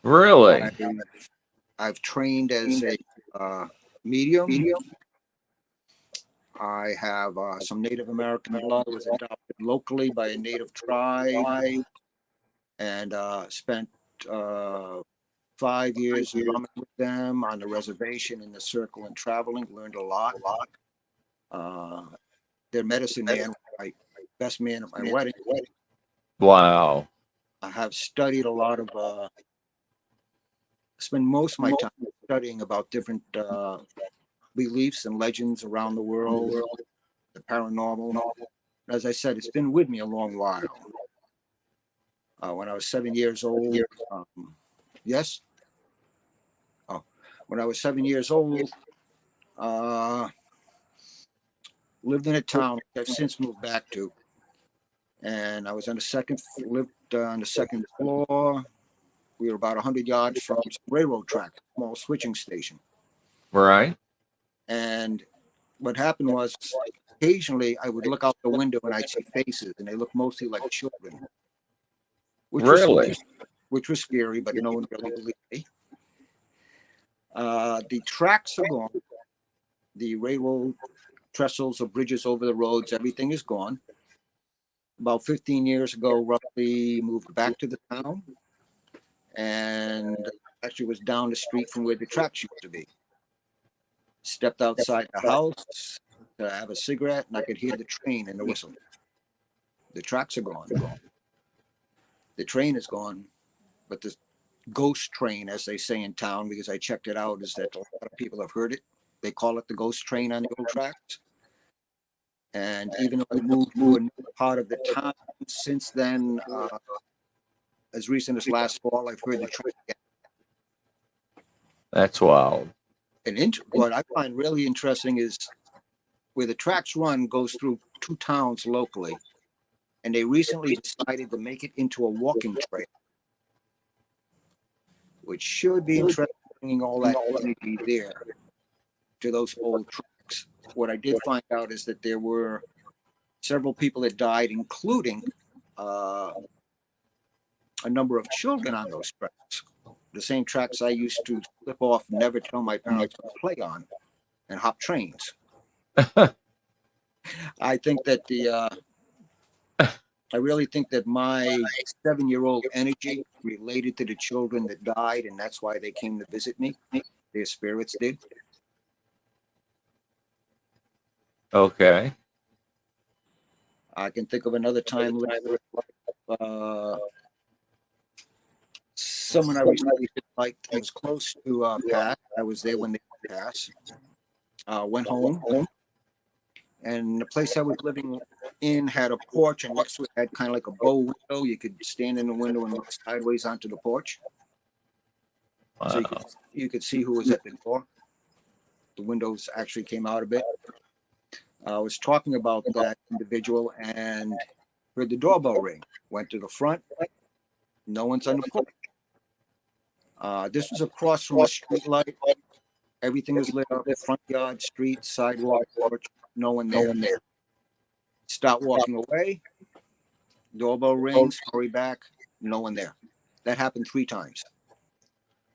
Really? I've trained as a medium. I have some Native American blood. I was adopted locally by a native tribe and spent uh, 5 years drumming with them on the reservation in the circle and traveling. Learned a lot. Uh, their medicine man, my best man at my wedding. Wow. I have studied a lot of, spend most of my time studying about different beliefs and legends around the world, the paranormal. As I said, it's been with me a long while. When I was 7 years old, yes. Oh, when I was 7 years old, uh, lived in a town I've since moved back to, and I was on the lived on the second floor. We were about 100 yards from some railroad track, small switching station. Right. And what happened was, occasionally I would look out the window and I'd see faces, and they looked mostly like children, which was Really? scary, but no one really believed me. The tracks are gone. The railroad trestles or bridges over the roads, everything is gone. About 15 years ago, roughly, moved back to the town, and actually was down the street from where the tracks used to be. Stepped outside the house to have a cigarette, and I could hear the train and the whistle. The tracks are gone. The train is gone, but the ghost train, as they say in town, because I checked it out, is that a lot of people have heard it. They call it the ghost train on the old tracks. And even though we moved to a new part of the town since then, as recent as last fall, I've heard the train again. That's wild. And what I find really interesting is where the tracks run goes through two towns locally, and they recently decided to make it into a walking trail, which should be interesting, bringing all that energy there to those old tracks. What I did find out is that there were several people that died, including a number of children on those tracks. The same tracks I used to slip off, never tell my parents to play on, and hop trains. I think that I really think that my 7-year-old energy related to the children that died, and that's why they came to visit me. Their spirits did. Okay. I can think of another time someone I recently liked was close to pass. I was there when they passed. Went home, and the place I was living in had a porch, and next to it had kind of like a bow window. You could stand in the window and look sideways onto the porch. Wow. So you could see who was at the door. The windows actually came out a bit. I was talking about that individual and heard the doorbell ring. Went to the front. No one's on the porch. This was across from a street light. Everything was lit up. Front yard, street, sidewalk, porch. No one there. Start walking away. Doorbell rings. Hurry back. No one there. That happened 3 times.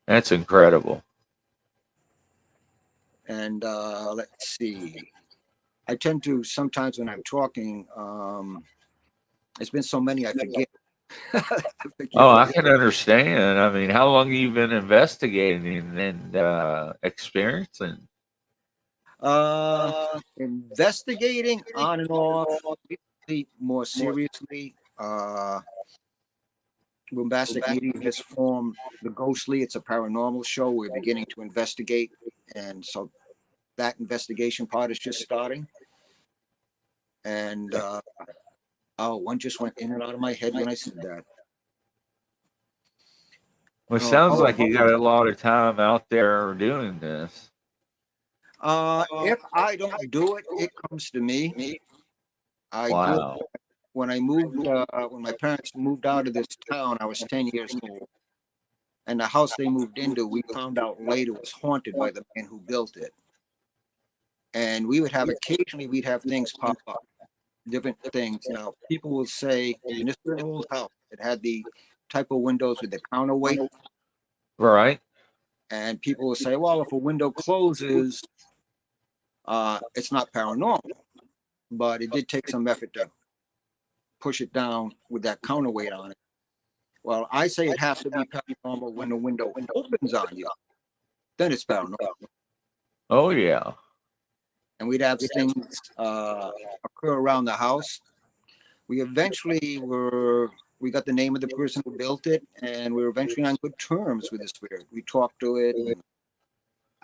That's incredible. And let's see. I tend to sometimes when I'm talking, it's been so many I forget. Oh, I can understand. I mean, how long have you been investigating and experiencing? Investigating on and off, more seriously. Bombastic Media has formed The Ghostly. It's a paranormal show. We're beginning to investigate, and so that investigation part is just starting. And one just went in and out of my head when I said that. Well, it sounds like you got a lot of time out there doing this. If I don't do it, it comes to me. Wow. When I moved, when my parents moved out of this town, I was 10 years old. And the house they moved into, we found out later, was haunted by the man who built it. And we would have, occasionally, we'd have things pop up, different things. Now, people will say, and this is an old house, it had the type of windows with the counterweight. Right. And people will say, well, if a window closes, it's not paranormal. But it did take some effort to push it down with that counterweight on it. Well, I say it has to be paranormal when the window opens on you. Then it's paranormal. Oh yeah. And we'd have things occur around the house. We eventually we got the name of the person who built it, and we were eventually on good terms with the spirit. We talked to it, and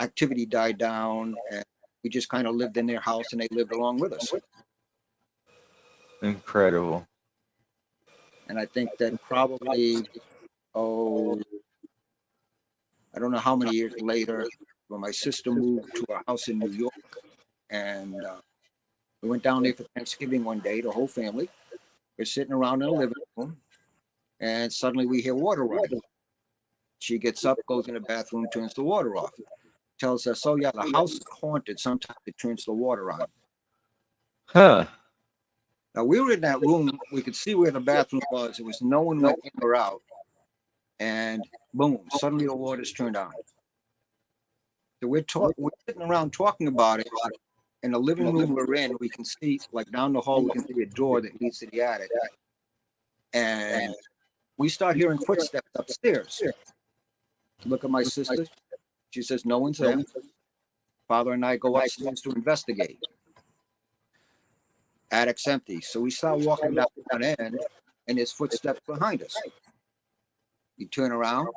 activity died down, and we just kind of lived in their house, and they lived along with us. Incredible. And I think that probably, I don't know how many years later, when my sister moved to a house in New York, and we went down there for Thanksgiving one day, the whole family. We're sitting around in the living room, and suddenly we hear water running. She gets up, goes in the bathroom, turns the water off. Tells us, oh yeah, the house is haunted. Sometimes it turns the water on. Huh. Now we were in that room. We could see where the bathroom was. There was no one went in or out. And boom, suddenly the water's turned on. So we're sitting around talking about it. In the living room we're in, we can see, like down the hall, we can see a door that leads to the attic. And we start hearing footsteps upstairs. Look at my sister. She says, no one's there. Father and I go upstairs to investigate. Attic's empty. So we start walking down one end, and there's footsteps behind us. You turn around,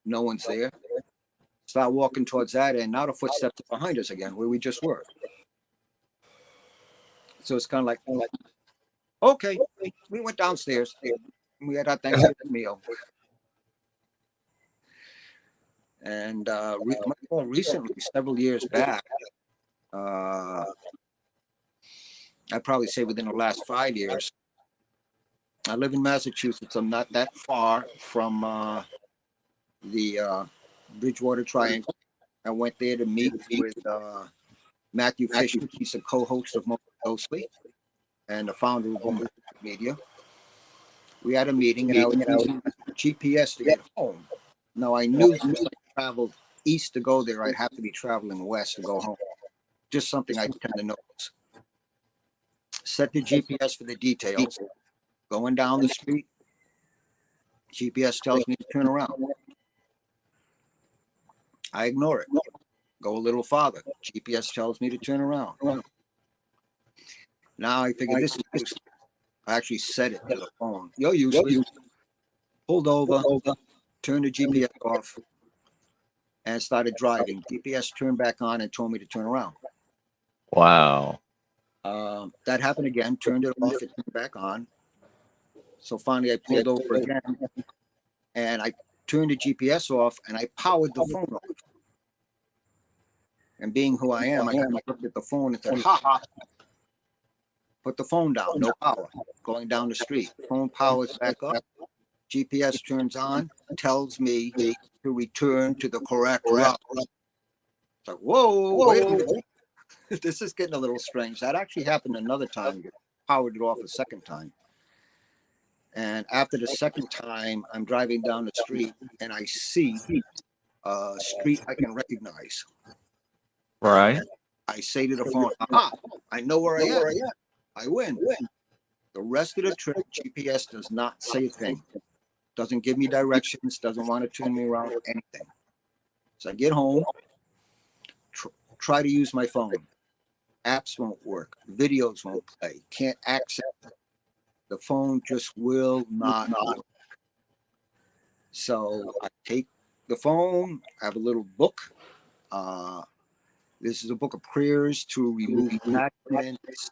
no one's there. Start walking towards that end. Now the footsteps are behind us again, where we just were. So it's kind of like, okay, we went downstairs. We had our Thanksgiving meal. And more recently, several years back, I'd probably say within the last 5 years, I live in Massachusetts. I'm not that far from the Bridgewater Triangle. I went there to meet with Matthew Fisher. He's a co-host of Ghostly and the founder of Boutin Media. We had a meeting, and I was using GPS to get home. Now, I knew since I traveled east to go there, I'd have to be traveling west to go home. Just something I tend to notice. Set the GPS for the details. Going down the street, GPS tells me to turn around. I ignore it. Go a little farther. GPS tells me to turn around. Now I figure this is useless. I actually set it to the phone. You're useless. Pulled over, turned the GPS off, and started driving. GPS turned back on and told me to turn around. Wow. That happened again. Turned it off. It turned back on. So finally, I pulled over again, and I turned the GPS off, and I powered the phone off. And being who I am, I kind of looked at the phone and said, "Ha ha." Put the phone down. No power. Going down the street. Phone powers back up. GPS turns on. Tells me to return to the correct route. It's like, whoa, wait a minute. This is getting a little strange. That actually happened another time. Powered it off a second time. And after the second time, I'm driving down the street and I see a street I can recognize. Right. I say to the phone, aha, I know where I am. I win. The rest of the trip, GPS does not say a thing. Doesn't give me directions, doesn't want to turn me around or anything. So I get home, try to use my phone. Apps won't work. Videos won't play. Can't access it. The phone just will not work. So I take the phone, I have a little book. This is a book of prayers to remove attachments,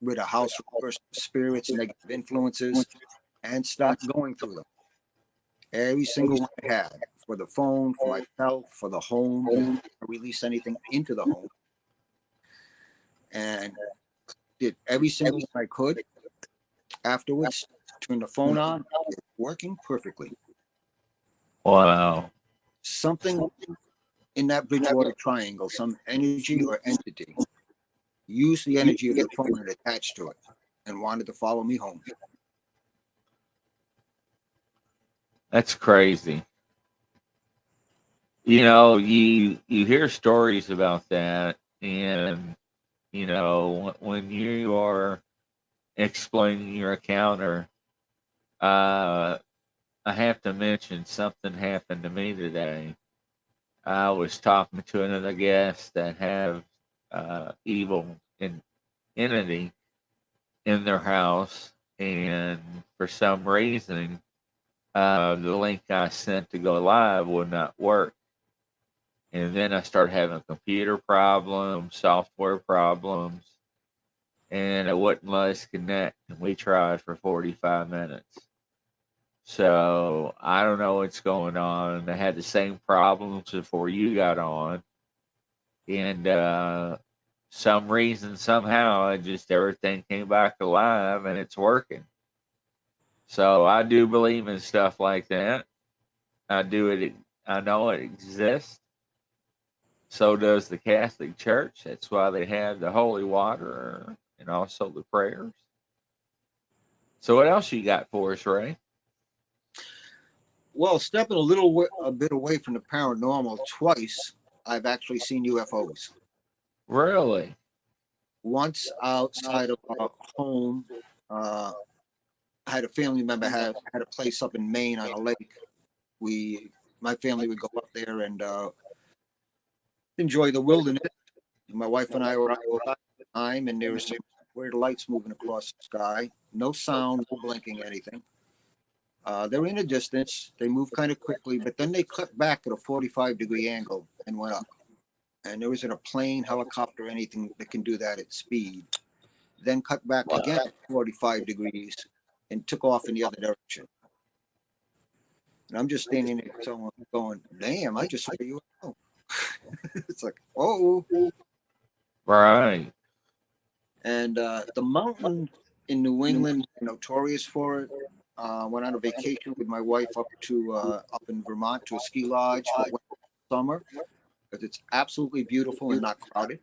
rid a house from spirits, negative influences, and start going through them. Every single one I had, for the phone, for myself, for the home, release anything into the home. And did every single one I could. Afterwards, turn the phone on, it's working perfectly. Wow. Something in that Bridgewater Triangle, some energy or entity, used the energy of the phone and attached to it and wanted to follow me home. That's crazy. you hear stories about that, and when you are explaining your encounter, uh, I have to mention something happened to me today. I was talking to another guest that have evil entity in their house, and for some reason, the link I sent to go live would not work. And then I started having computer problems, software problems, and it wouldn't let us connect. And we tried for 45 minutes. So I don't know what's going on. I had the same problems before you got on. And some reason, somehow, it just everything came back alive and it's working. So I do believe in stuff like that. I do it. I know it exists. So does the Catholic Church. That's why they have the holy water and also the prayers. So what else you got for us, Ray? Well, stepping a bit away from the paranormal, twice I've actually seen UFOs. Really? Once outside of our home, uh, I had a family member had a place up in Maine on a lake. My family would go up there and enjoy the wilderness. My wife and I were outside at the time, and there was some weird lights moving across the sky. No sound, no blinking, anything. They were in a distance. They moved kind of quickly, but then they cut back at a 45-degree angle and went up. And there wasn't a plane, helicopter, anything that can do that at speed. Then cut back again at 45 degrees and took off in the other direction. And I'm just standing there someone going, damn, I just saw you. It's like, oh. Right. And the mountains in New England are notorious for it. Went on a vacation with my wife up in Vermont to a ski lodge, but went in summer because it's absolutely beautiful and not crowded.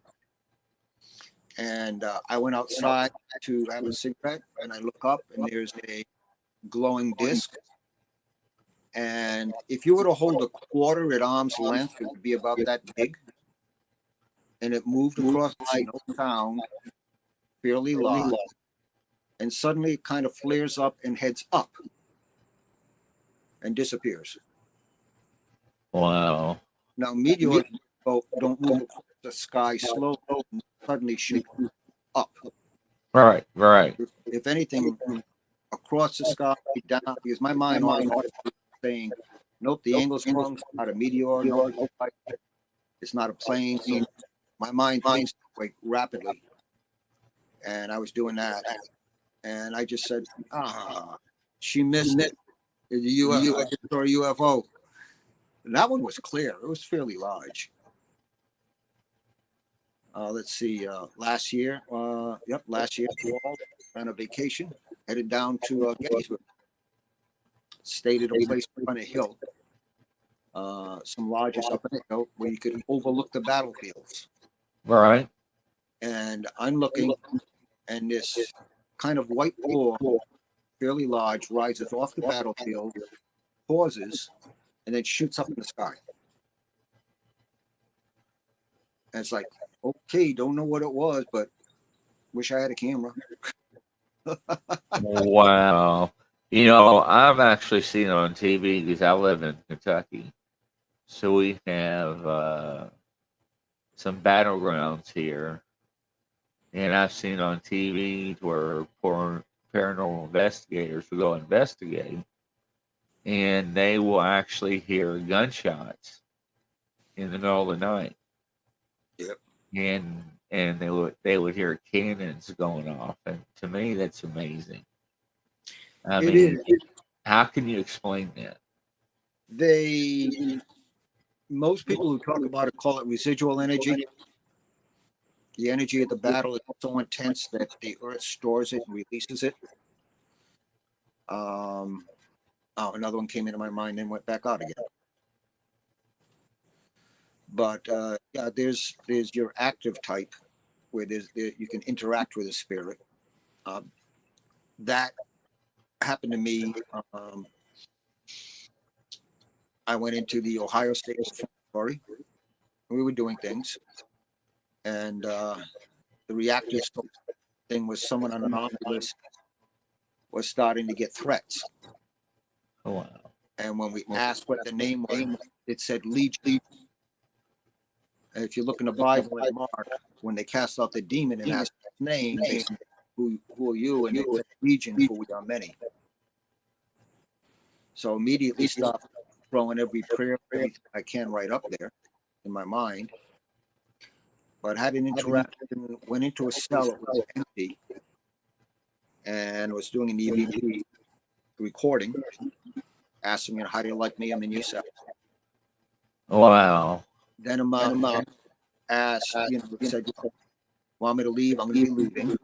And I went outside to have a cigarette, and I look up, and there's a glowing disc. And if you were to hold a quarter at arm's length, it would be about that big. And it moved across no sound, fairly large. And suddenly it kind of flares up and heads up and disappears. Wow. Now, meteors don't move across the sky slowly and suddenly shoot up. Right. Right. If anything, across the sky, down, because my mind always saying, nope, the angle's wrong, it's not a meteor, nope, it's not a plane. So my mind thinks like rapidly. And I was doing that. And I just said, she missed it. The UFO, I just saw a UFO. And that one was clear. It was fairly large. Let's see. Last year, last year, fall, on a vacation, headed down to Gettysburg. Stayed at a place on a hill. Some lodges up on a hill where you could overlook the battlefields. Right. And I'm looking, and this kind of white ball, fairly large, rises off the battlefield, pauses, and then shoots up in the sky. And it's like, okay, don't know what it was, but wish I had a camera. Wow. I've actually seen it on TV because I live in Kentucky. So we have some battlegrounds here. And I've seen on TV where paranormal investigators will go investigate, and they will actually hear gunshots in the middle of the night. Yep. And they would hear cannons going off, and to me that's amazing. I mean, how can you explain that? Most people who talk about it call it residual energy. The energy of the battle is so intense that the earth stores it and releases it. Another one came into my mind and went back out again. But there's your active type where you can interact with a spirit. That happened to me. I went into the Ohio State laboratory. We were doing things, and the reactive thing was someone on an Oculus was starting to get threats. Oh, wow. And when we asked what the name was, it said Legion. And if you look in the Bible in Mark, when they cast out the demon and asked his name, they said, who are you? And it said Legion, for we are many. So immediately stopped throwing every prayer, everything I can right up there in my mind. But had an interaction, went into a cell, it was empty, and was doing an EVP recording, asking me, how do you like me? I'm in your cell. Wow. Then I'm asked, said, want me to leave? I'm going to be leaving.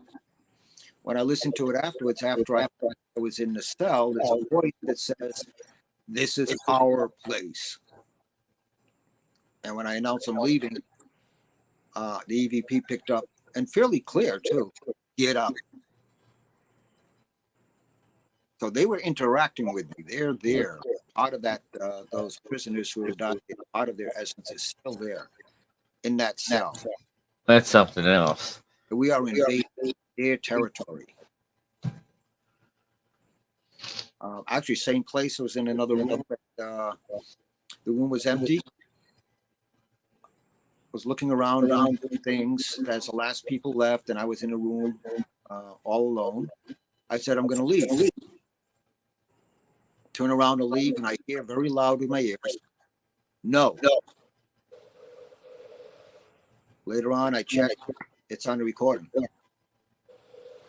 When I listened to it afterwards, after I was in the cell, there's a voice that says, this is our place. And when I announced I'm leaving, the EVP picked up, and fairly clear too, get up. So they were interacting with me. They're there. Part of that, those prisoners who have died, part of their essence is still there in that cell. That's something else. We are invading their territory. Actually, same place. I was in another room. But, the room was empty. Was looking around doing things as the last people left, and I was in a room all alone. I said, I'm going to leave. Turn around to leave, and I hear very loud with my ears, no. Later on, I checked. It's on the recording.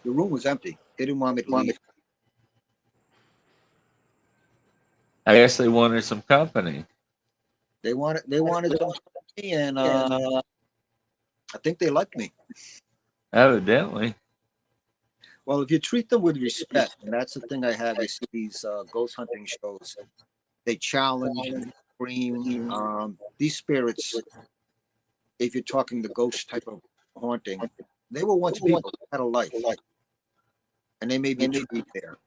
The room was empty. They didn't want me to leave. I guess they wanted some company. They wanted some company, and I think they liked me. Evidently. Well, if you treat them with respect, and that's the thing I have, you see these ghost hunting shows, they challenge and scream. These spirits, if you're talking the ghost type of haunting, they were once people, had a life, and they may be treated there.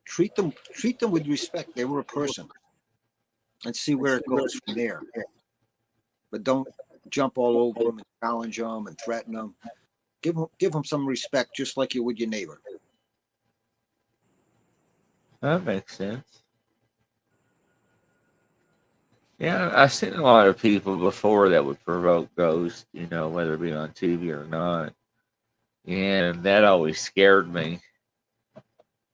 Treat them with respect. They were a person, and see where it goes from there. But don't jump all over them and challenge them and threaten them. Give them some respect, just like you would your neighbor. That makes sense. Yeah, I've seen a lot of people before that would provoke ghosts, whether it be on TV or not. And that always scared me,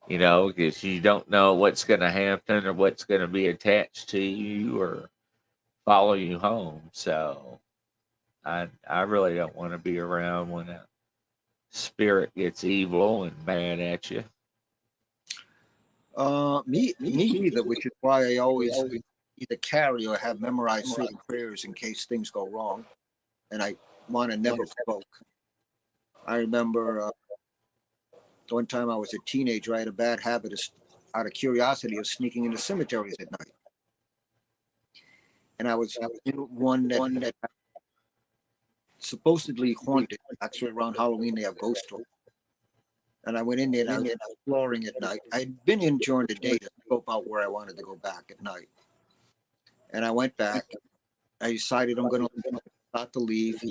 because you don't know what's going to happen or what's going to be attached to you or follow you home. So I really don't want to be around when a spirit gets evil and mad at you. Me either, which is why I always either carry or have memorized certain prayers in case things go wrong, and I want to never provoke. I remember one time I was a teenager, I had a bad habit of, out of curiosity, of sneaking into cemeteries at night, and I was in one that supposedly haunted. Actually, around Halloween they have ghost tours. And I went in there and I was exploring at night. I'd been in during the day to scope out where I wanted to go back at night. And I went back. I decided I'm going to start to leave.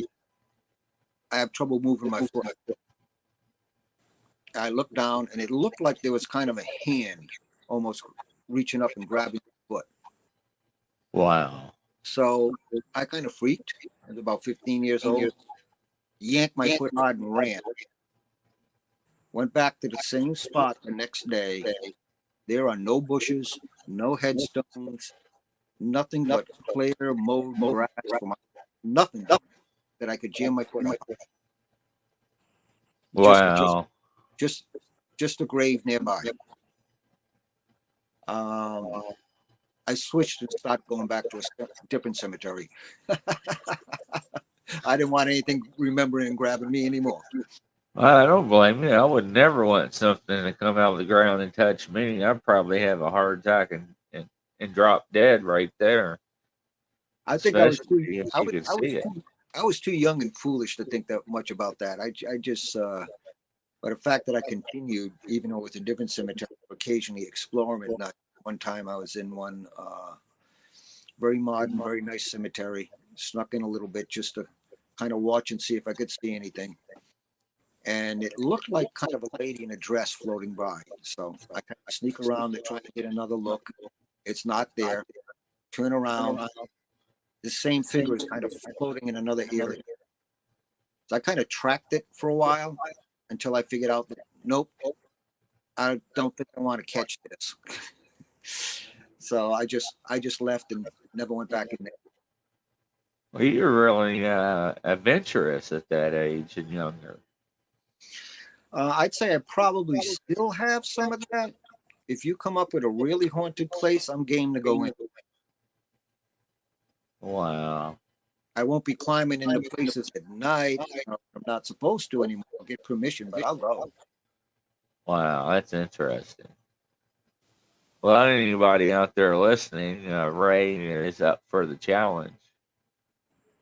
I have trouble moving my foot. I looked down and it looked like there was kind of a hand almost reaching up and grabbing my foot. Wow. So I kind of freaked. I was about 15 years old. Yanked my foot hard and ran. Went back to the same spot the next day. There are no bushes, no headstones, nothing but clear mowed grass, nothing that I could jam my foot on. Wow. Just a grave nearby. I switched and started going back to a different cemetery. I didn't want anything remembering and grabbing me anymore. I don't blame you. I would never want something to come out of the ground and touch me. I'd probably have a heart attack and drop dead right there. I think I was too. I was too young and foolish to think that much about that. I just. But the fact that I continued, even though it was a different cemetery, occasionally explore them at night. One time I was in one Very modern, very nice cemetery. Snuck in a little bit just to kind of watch and see if I could see anything. And it looked like kind of a lady in a dress floating by. So I kind of sneak around to try to get another look. It's not there. Turn around. The same figure is kind of floating in another area. So I kind of tracked it for a while until I figured out that nope, I don't think I want to catch this. So I just left and never went back in there. Well, you're really adventurous at that age and younger. I'd say I probably still have some of that. If you come up with a really haunted place, I'm game to go in. Wow. I won't be climbing into places at night. I'm not supposed to anymore. I'll get permission, but I'll go. Wow, that's interesting. Well, anybody out there listening, Ray is up for the challenge.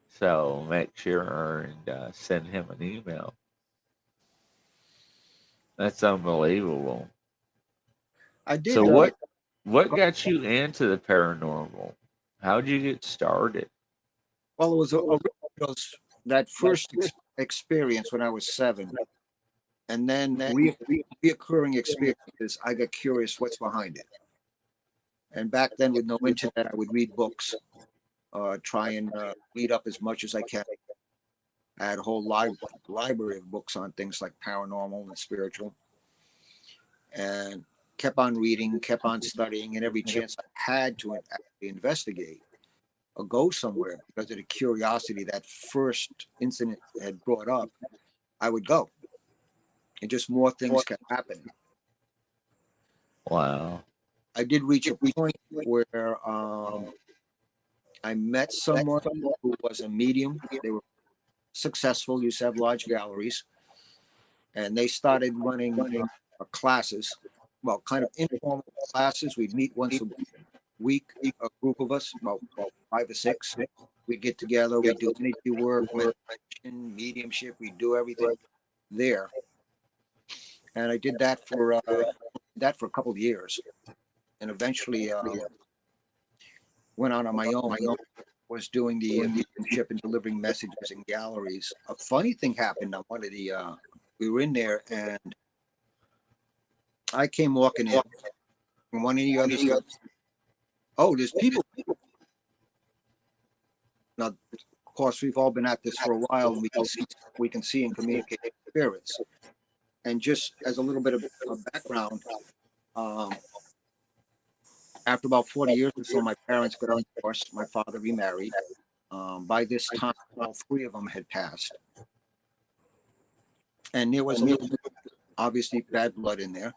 So make sure and send him an email. That's unbelievable. I did. So what got you into the paranormal? How'd you get started? Well, it was that first experience when I was 7, and then reoccurring experiences. I got curious what's behind it. And back then, with no internet, I would read books, try and read up as much as I can. I had a whole library of books on things like paranormal and spiritual, and kept on reading, kept on studying, and every chance I had to actually investigate or go somewhere because of the curiosity that first incident had brought up, I would go. And just more things kept happening. Wow. I did reach a point where I met someone who was a medium. They were successful, used to have large galleries, and they started running classes, well, kind of informal classes. We'd meet once a week, a group of us, about 5 or 6. We'd get together, we'd do energy work, meditation, mediumship, we'd do everything there. And I did that for a couple of years, and eventually went out on my own. Was doing the mediumship and delivering messages in galleries. A funny thing happened on one of the. We were in there, and I came walking in, and one of the others goes, "Oh, there's people." Now, of course, we've all been at this for a while, and we can see and communicate with spirits. And just as a little bit of background, after about 40 years or so, my parents got divorced. My father remarried. By this time, all 3 of them had passed. And there was a little bit, obviously, bad blood in there.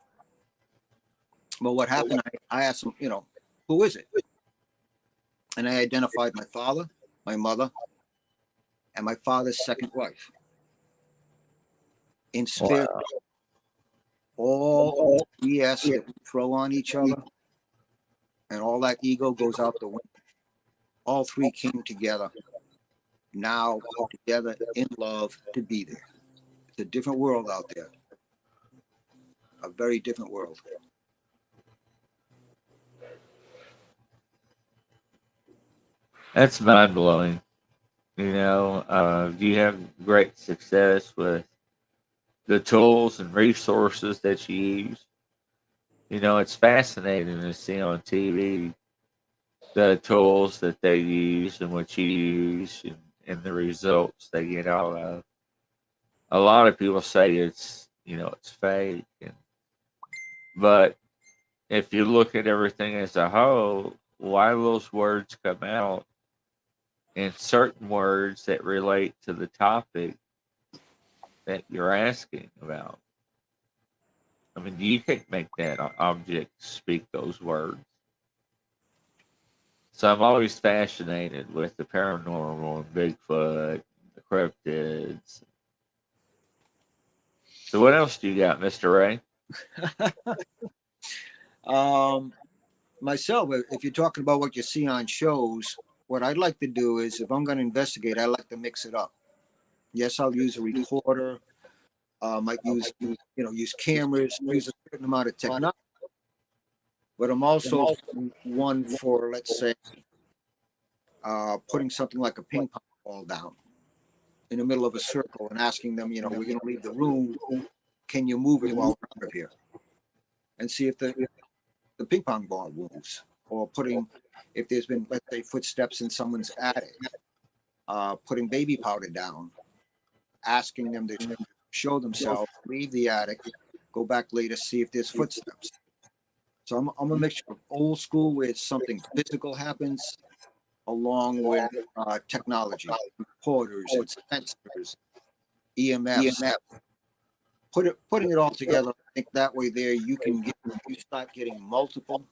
But what happened, I asked them, who is it? And I identified my father, my mother, and my father's second wife. In spirit, all the BS that we throw on each other, and all that ego goes out the window. All 3 came together, now together in love to be there. It's a different world out there, a very different world. That's mind blowing. You have great success with the tools and resources that you use. It's fascinating to see on TV the tools that they use and what you use and the results they get out of. A lot of people say it's fake, but if you look at everything as a whole, why those words come out and certain words that relate to the topic that you're asking about. I mean, you can't make that object speak those words. So I'm always fascinated with the paranormal and Bigfoot, the cryptids. So what else do you got, Mr. Ray? Myself, if you're talking about what you see on shows, what I'd like to do is, if I'm going to investigate, I like to mix it up. Yes, I'll use a recorder. Might use cameras, use a certain amount of technology. But I'm also one for, let's say, putting something like a ping pong ball down in the middle of a circle and asking them, we're going to leave the room. Can you move it while we're out of here? And see if the ping pong ball moves. Or if there's been, let's say, footsteps in someone's attic, putting baby powder down, asking them to show themselves, leave the attic, go back later, see if there's footsteps. So I'm a mixture of old school where something physical happens, along with technology, recorders and sensors, EMFs. Putting it all together, I think that way there you start getting multiple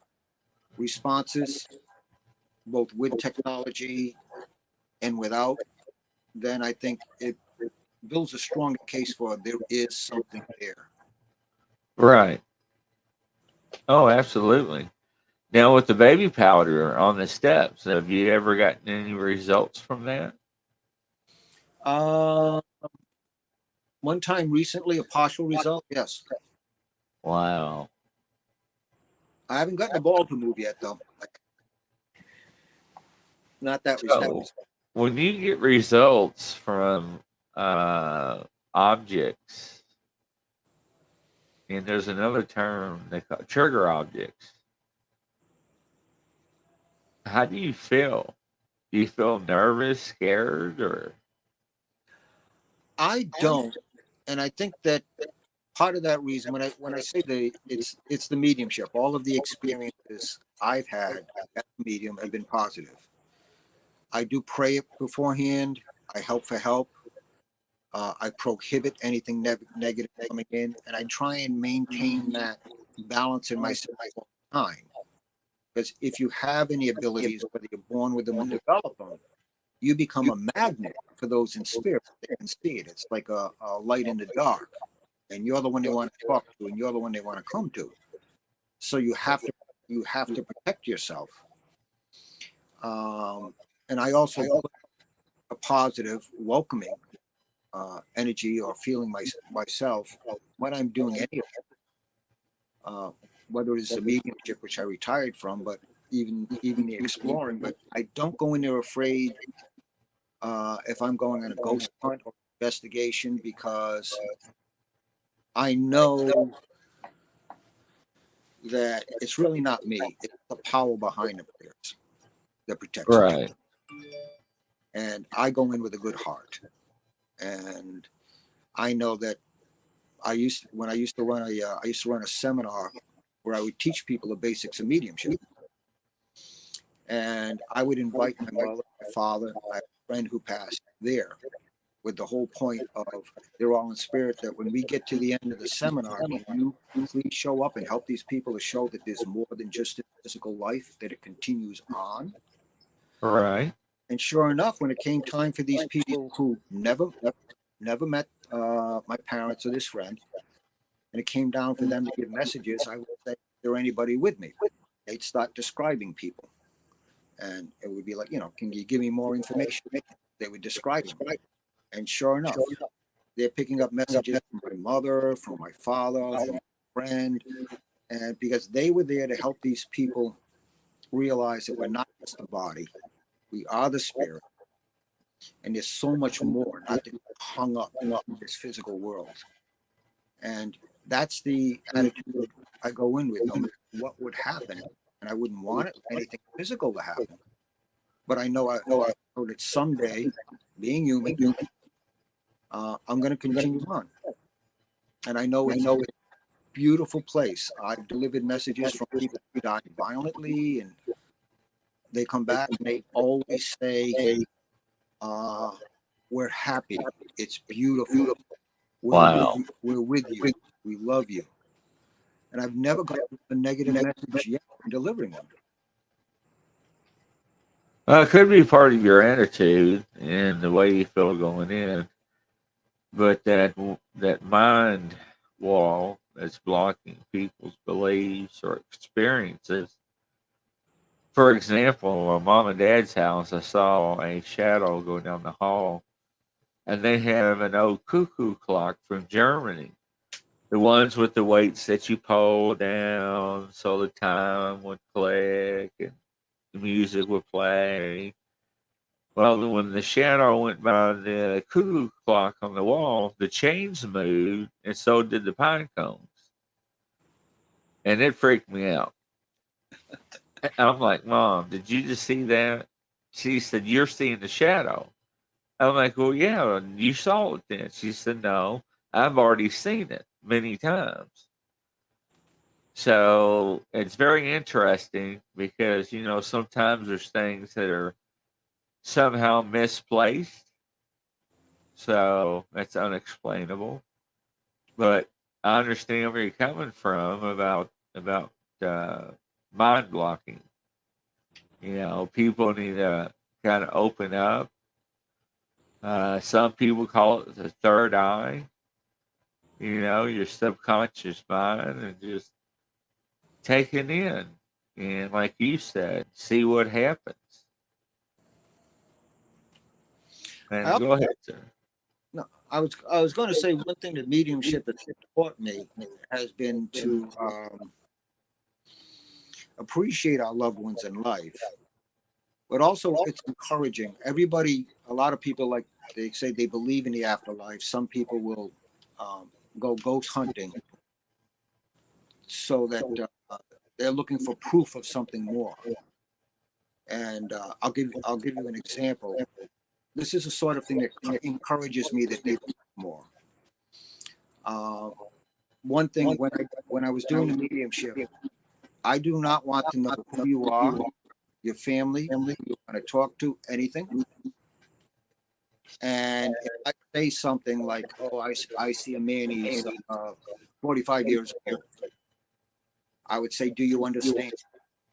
responses, both with technology and without. Then I think it builds a stronger case for there is something there. Right. Oh, absolutely. Now, with the baby powder on the steps, have you ever gotten any results from that? Uh, One time recently, a partial result. Yes, Wow. I haven't gotten the ball to move yet, though. Not that result. So, when you get results from objects, and there's another term they call trigger objects, how do you feel? Do you feel nervous, scared, or I don't, and I think that part of that reason when I say it's the mediumship. All of the experiences I've had as a medium have been positive. I do pray beforehand. I help for help. I prohibit anything negative coming in, and I try and maintain that balance in myself all the time. Because if you have any abilities, whether you're born with them or develop them, you become a magnet for those in spirit. They can see it. It's like a light in the dark, and you're the one they want to talk to, and you're the one they want to come to. So you have to protect yourself. And I also put a positive, welcoming energy or feeling myself when I'm doing any of it. Whether it's the mediumship, which I retired from, but even the exploring. But I don't go in there afraid if I'm going on a ghost hunt or investigation, because I know that it's really not me. It's the power behind the players that protects me. right? And I go in with a good heart. And I know that when I used to run a seminar where I would teach people the basics of mediumship. And I would invite my mother, my father, my friend who passed there, with the whole point of they're all in spirit, that when we get to the end of the seminar, can you please show up and help these people to show that there's more than just a physical life, that it continues on. Right. And sure enough, when it came time for these people who never met my parents or this friend, and it came down for them to give messages, I would say, is there anybody with me? They'd start describing people. And it would be like, can you give me more information? They would describe them. And sure enough, they're picking up messages from my mother, from my father, from my friend. And because they were there to help these people realize that we're not just the body, we are the spirit. And there's so much more, not to get hung up in this physical world. And that's the attitude I go in with, no matter what would happen. And I wouldn't want anything physical to happen. But I know that someday, being human, I'm going to continue on. And I know it's a beautiful place. I've delivered messages from people who died violently, and they come back and they always say, we're happy. It's beautiful. Wow. We're with you. We love you. And I've never got a negative message yet in delivering one. It could be part of your attitude and the way you feel going in, but that mind wall that's blocking people's beliefs or experiences. For example, at mom and dad's house, I saw a shadow go down the hall, and they have an old cuckoo clock from Germany. The ones with the weights that you pull down so the time would click and the music would play. Well, when the shadow went by the cuckoo clock on the wall, the chains moved, and so did the pine cones, and it freaked me out. I'm like, Mom, did you just see that? She said, You're seeing the shadow. I'm like, Well, yeah, you saw it then. She said, No, I've already seen it many times. So it's very interesting because, sometimes there's things that are somehow misplaced. So that's unexplainable. But I understand where you're coming from about uh, mind blocking. People need to kind of open up. Some people call it the third eye. Your subconscious mind, and just take it in, and like you said, see what happens. I, And al- go ahead, sir. no, I was going to say one thing that mediumship has taught me has been to appreciate our loved ones in life, but also it's encouraging. Everybody, a lot of people, like they say they believe in the afterlife. Some people will um, go ghost hunting so that they're looking for proof of something more. And I'll give you an example. This is the sort of thing that encourages me that they believe more. Uh, One thing when I was doing the mediumship, I do not want to know who you are, your family, who you want to talk to, anything. And if I say something like, "Oh, I see a man, he's 45 years old," I would say, "Do you understand?"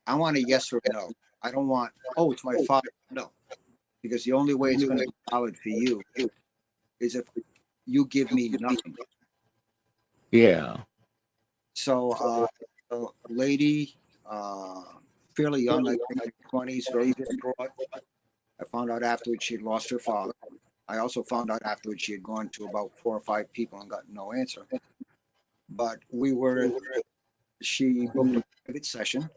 I want a yes or a no. I don't want, "Oh, it's my father." No, because the only way it's going to be valid for you is if you give me nothing. Yeah. So, a lady, fairly young, I think 20s, very distraught. I found out afterwards she had lost her father. I also found out afterwards she had gone to about 4 or 5 people and gotten no answer. But she booked a private session,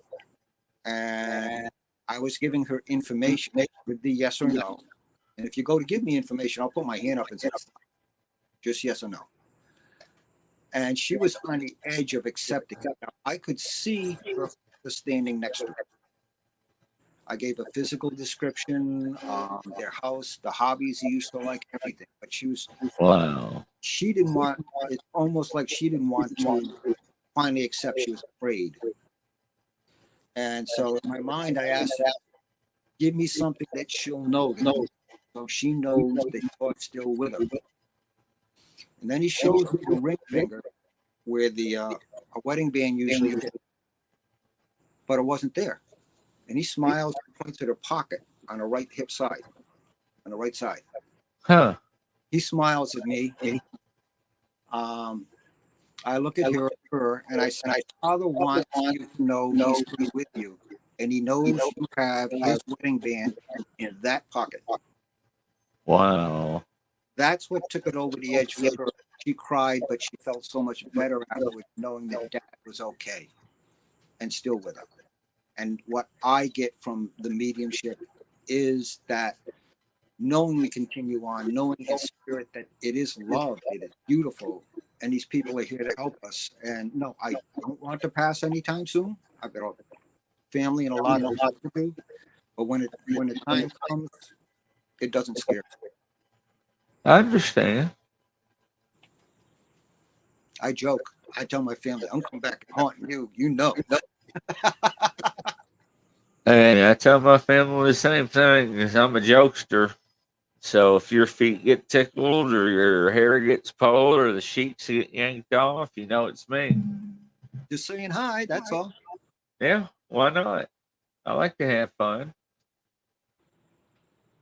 and I was giving her information with the yes or no. And if you go to give me information, I'll put my hand up and say, just yes or no. And she was on the edge of accepting. Now, I could see her standing next to her. I gave a physical description, their house, the hobbies he used to like, everything. But Wow. she didn't want. It's almost like she didn't want to finally accept. She was afraid. And so in my mind, I asked her, give me something that she'll know, so she knows that you're still with her. And then he shows me the ring finger where the a wedding band usually is, but it wasn't there. And he smiles and points at her pocket on the right hip side, on the right side. Huh. He smiles at me. Um, I look at her and I said, Father wants you to know he's still with you. And he knows you have his wedding band in that pocket. Wow. That's what took it over the edge for her. She cried, but she felt so much better afterwards, knowing that Dad was okay and still with her. And what I get from the mediumship is that knowing we continue on, knowing in spirit that it is love, it is beautiful, and these people are here to help us. And no, I don't want to pass anytime soon. I've got a family and a lot of work to do. But when the time comes, it doesn't scare me. I understand. I joke. I tell my family, I'm coming back and haunting you. You know. And I tell my family the same thing, because I'm a jokester. So if your feet get tickled or your hair gets pulled or the sheets get yanked off, it's me. Just saying hi. That's all. Yeah, why not? I like to have fun.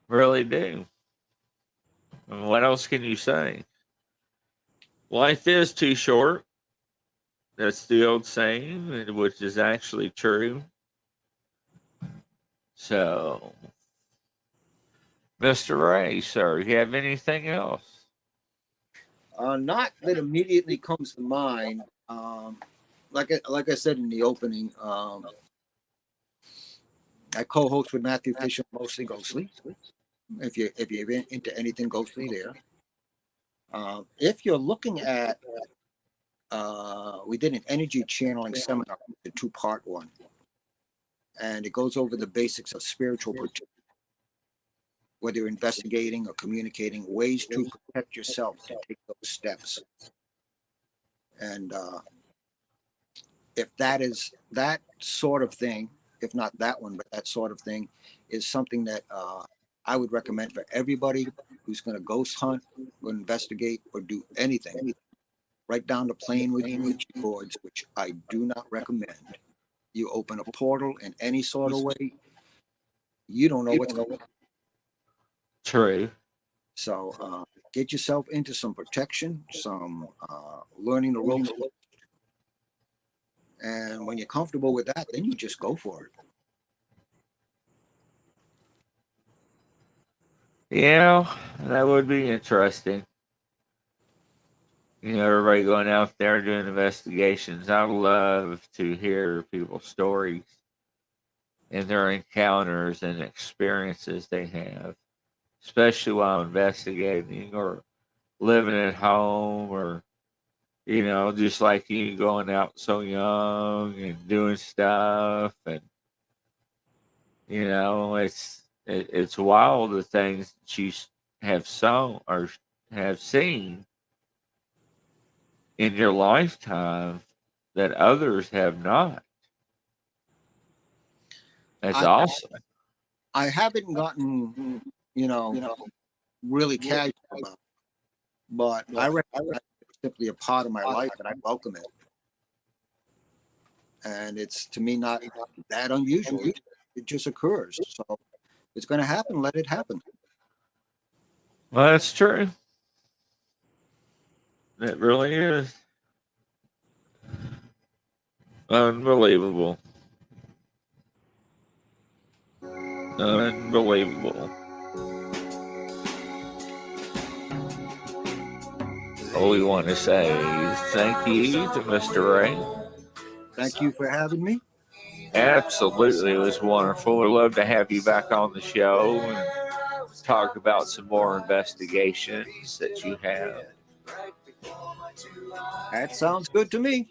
Really do. And what else can you say? Life is too short. That's the old saying, which is actually true. So, Mr. Ray, sir, you have anything else? Not that immediately comes to mind. Like I said in the opening, I co-host with Matthew Fisher, mostly ghostly. if you're into anything ghostly there. If you're looking at, we did an energy channeling seminar, the 2-part one, and it goes over the basics of spiritual protection, whether you're investigating or communicating, ways to protect yourself to take those steps. And if that sort of thing, if not that one, but that sort of thing, is something that I would recommend for everybody who's going to ghost hunt or investigate or do anything, right down to playing with Ouija boards, which I do not recommend. You open a portal in any sort of way, you don't know what's going on. True. So get yourself into some protection, some learning the ropes. And when you're comfortable with that, then you just go for it. Yeah, that would be interesting. Everybody going out there doing investigations. I love to hear people's stories and their encounters and experiences they have, especially while investigating or living at home, or just like you going out so young and doing stuff. And it's wild, the things that you have seen or have seen in your lifetime that others have not. That's awesome. I haven't gotten, really casual about it, but I recognize it's simply a part of my life and I welcome it. And it's, to me, not that unusual. It just occurs. So if it's going to happen, let it happen. Well, that's true. It really is. Unbelievable. Unbelievable. All we want to say is thank you to Mr. Ray. Thank you for having me. Absolutely, it was wonderful. We'd love to have you back on the show and talk about some more investigations that you have. That sounds good to me.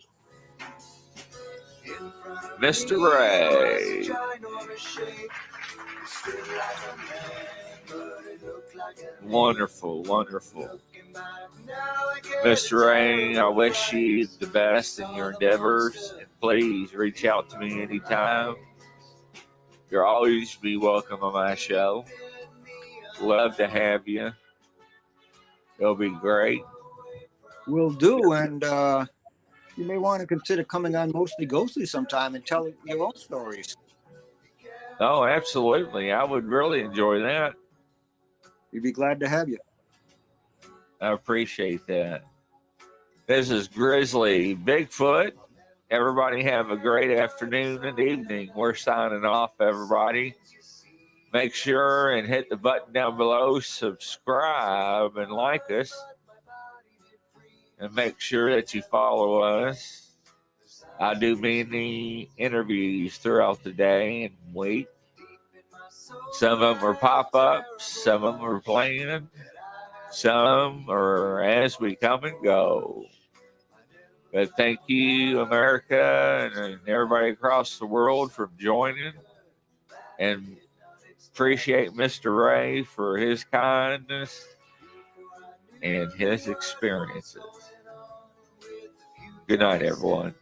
Mr. Ray. Wonderful, wonderful. Mr. Ray, I wish you the best in your endeavors, and please reach out to me anytime. You'll always be welcome on my show. Love to have you. It'll be great. Will do. And you may want to consider coming on Mostly Ghostly sometime and tell your own stories. Oh, absolutely. I would really enjoy that. We'd be glad to have you. I appreciate that. This is Grizzly Bigfoot. Everybody have a great afternoon and evening. We're signing off, everybody. Make sure and hit the button down below, subscribe and like us. And make sure that you follow us. I do many interviews throughout the day and week. Some of them are pop-ups, some of them are planned, some are as we come and go. But thank you, America, and everybody across the world for joining. And appreciate Mr. Ray for his kindness and his experiences. Good night, everyone.